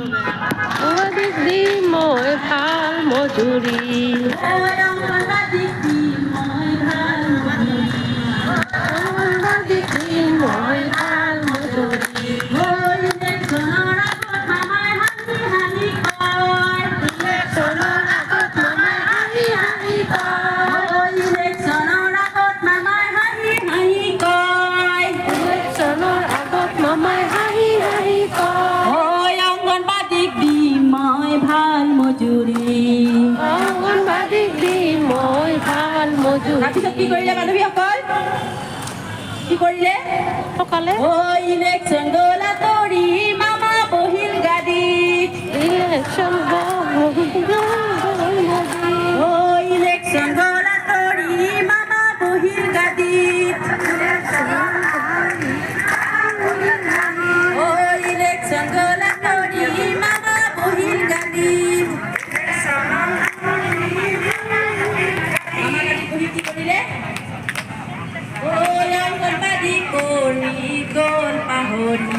অংগনবাদীক দি মই ভাল মজুৰি অংগনবাদীক দি মই ভাল মজুৰি ইলেকশ্যনৰ আগত মামাই হাঁহি কয় ইলেকশ্যনৰ আগত মামাই হাঁহি কয় ইলেকশ্যনৰ আগত মামাই হাঁহি কয় ইলেকশ্যনৰ আগত মামাই হাঁহি কয় অংগনবাদীক দি মই ভাল মজুৰি অংগনবাদীক দি মই ভাল মজুৰি তাৰপিছত কি কৰিলে বান্ধৱীসকল কি কৰিলে সকলে ইলেকশ্যন গ'ল আঁতৰি মামা বহিল গাড়ীত ইলেকশ্যন ইলেকশ্যন গ'ল আঁতৰি মামা বহিল গাড়ীত ইলেকশ্যন গ'ল আঁতৰি মামা বহিল গাড়ীত মামা গাড়ীত বহি কি কৰিলে অংগনবাদী কৰি গ'ল পাহৰি